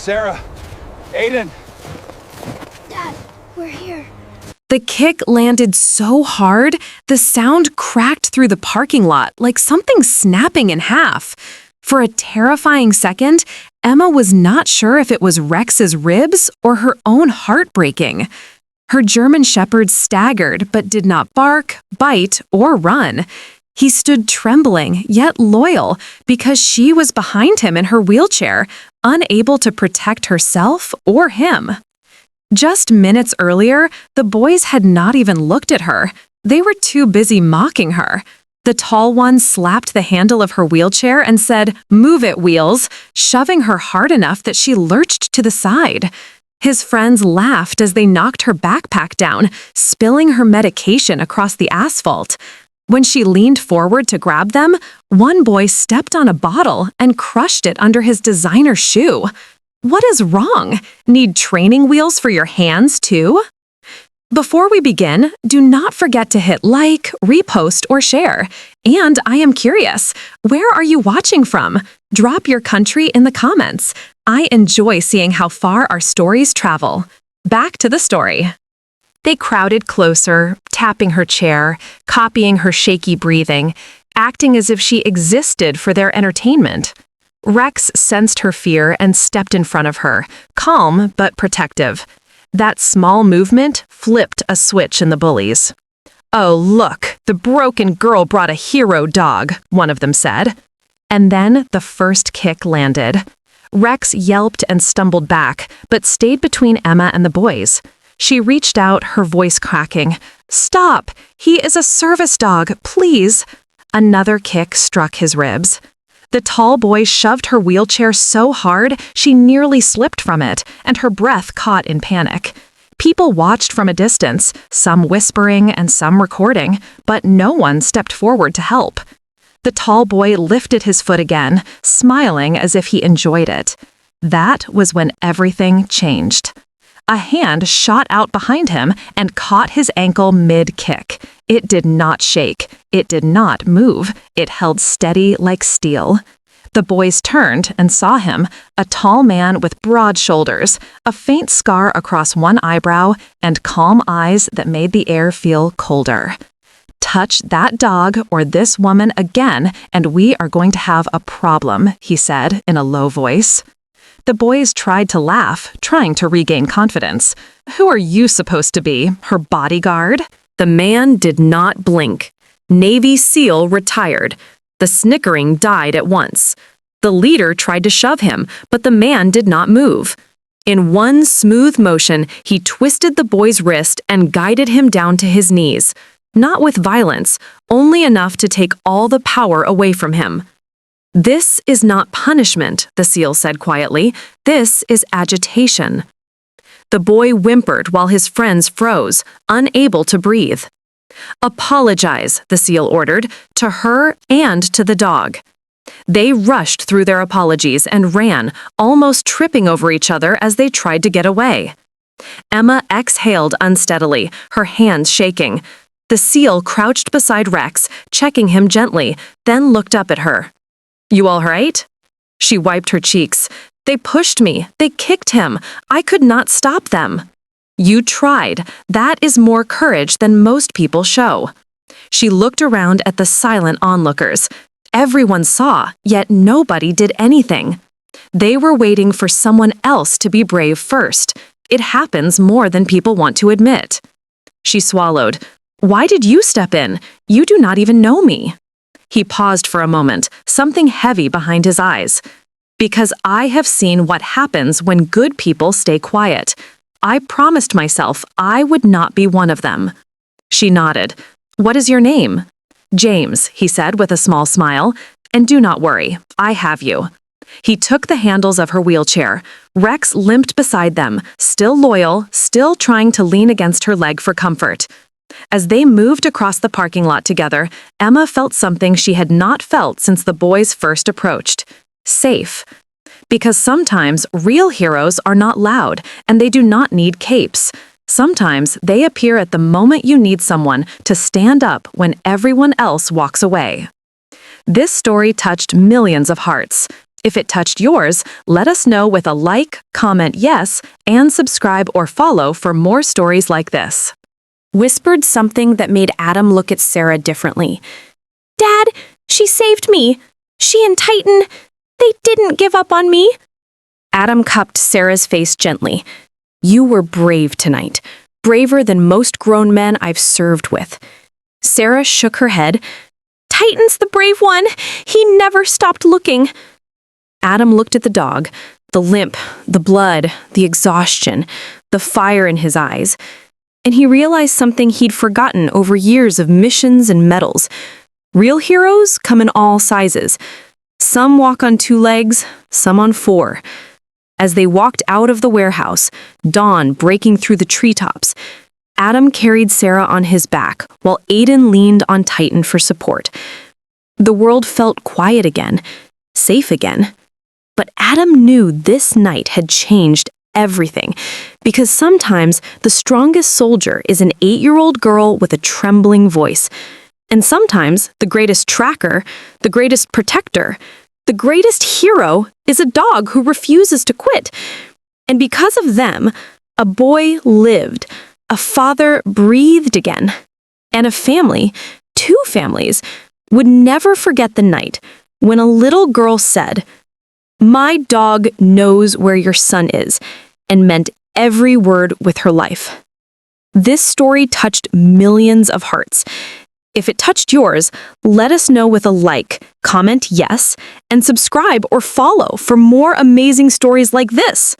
Sarah, Aiden. Dad, we're here. The kick landed so hard, the sound cracked through the parking lot like something snapping in half. For a terrifying second, Emma was not sure if it was Rex's ribs or her own heart breaking. Her German shepherd staggered but did not bark, bite, or run. He stood trembling yet loyal because she was behind him in her wheelchair, unable to protect herself or him. Just minutes earlier, the boys had not even looked at her. They were too busy mocking her. The tall one slapped the handle of her wheelchair and said, "Move it, Wheels," shoving her hard enough that she lurched to the side. His friends laughed as they knocked her backpack down, spilling her medication across the asphalt. When she leaned forward to grab them, one boy stepped on a bottle and crushed it under his designer shoe. What is wrong? Need training wheels for your hands, too? Before we begin, do not forget to hit like, repost, or share. And I am curious, where are you watching from? Drop your country in the comments. I enjoy seeing how far our stories travel. Back to the story. They crowded closer, tapping her chair, copying her shaky breathing, acting as if she existed for their entertainment. Rex sensed her fear and stepped in front of her, calm but protective. That small movement flipped a switch in the bullies. "Oh, look, the broken girl brought a hero dog," one of them said. And then the first kick landed. Rex yelped and stumbled back, but stayed between Emma and the boys. She reached out, her voice cracking. "Stop! He is a service dog, please!" Another kick struck his ribs. The tall boy shoved her wheelchair so hard she nearly slipped from it, and her breath caught in panic. People watched from a distance, some whispering and some recording, but no one stepped forward to help. The tall boy lifted his foot again, smiling as if he enjoyed it. That was when everything changed. A hand shot out behind him and caught his ankle mid-kick. It did not shake. It did not move. It held steady like steel. The boys turned and saw him, a tall man with broad shoulders, a faint scar across one eyebrow, and calm eyes that made the air feel colder. "Touch that dog or this woman again, and we are going to have a problem," he said in a low voice. The boys tried to laugh, trying to regain confidence. "Who are you supposed to be, her bodyguard?" The man did not blink. Navy SEAL retired. The snickering died at once. The leader tried to shove him, but the man did not move. In one smooth motion, he twisted the boy's wrist and guided him down to his knees. Not with violence, only enough to take all the power away from him. "This is not punishment," the SEAL said quietly. "This is agitation." The boy whimpered while his friends froze, unable to breathe. "Apologize," the SEAL ordered, to her and to the dog. They rushed through their apologies and ran, almost tripping over each other as they tried to get away. Emma exhaled unsteadily, her hands shaking. The SEAL crouched beside Rex, checking him gently, then looked up at her. "You all right?" She wiped her cheeks. "They pushed me. They kicked him. I could not stop them." "You tried. That is more courage than most people show." She looked around at the silent onlookers. Everyone saw, yet nobody did anything. They were waiting for someone else to be brave first. It happens more than people want to admit. She swallowed. "Why did you step in? You do not even know me." He paused for a moment, something heavy behind his eyes. "Because I have seen what happens when good people stay quiet. I promised myself I would not be one of them." She nodded. "What is your name?" "James," he said with a small smile. "And do not worry, I have you." He took the handles of her wheelchair. Rex limped beside them, still loyal, still trying to lean against her leg for comfort. As they moved across the parking lot together, Emma felt something she had not felt since the boys first approached. Safe. Because sometimes real heroes are not loud, and they do not need capes. Sometimes they appear at the moment you need someone to stand up when everyone else walks away. This story touched millions of hearts. If it touched yours, let us know with a like, comment yes, and subscribe or follow for more stories like this. Whispered something that made Adam look at Sarah differently. Dad, she saved me. She and Titan, they didn't give up on me. Adam cupped Sarah's face gently. You were brave tonight, braver than most grown men I've served with. Sarah shook her head. Titan's the brave one. He never stopped looking. Adam looked at the dog, the limp, the blood, the exhaustion, the fire in his eyes, and he realized something he'd forgotten over years of missions and medals. Real heroes come in all sizes. Some walk on 2 legs, some on 4. As they walked out of the warehouse, dawn breaking through the treetops, Adam carried Sarah on his back while Aiden leaned on Titan for support. The world felt quiet again, safe again. But Adam knew this night had changed everything, because sometimes the strongest soldier is an 8-year-old girl with a trembling voice. And sometimes the greatest tracker, the greatest protector, the greatest hero is a dog who refuses to quit. And because of them, a boy lived, a father breathed again, and a family, 2 families, would never forget the night when a little girl said, My dog knows where your son is, and meant every word with her life. This story touched millions of hearts. If it touched yours, let us know with a like, comment yes, and subscribe or follow for more amazing stories like this.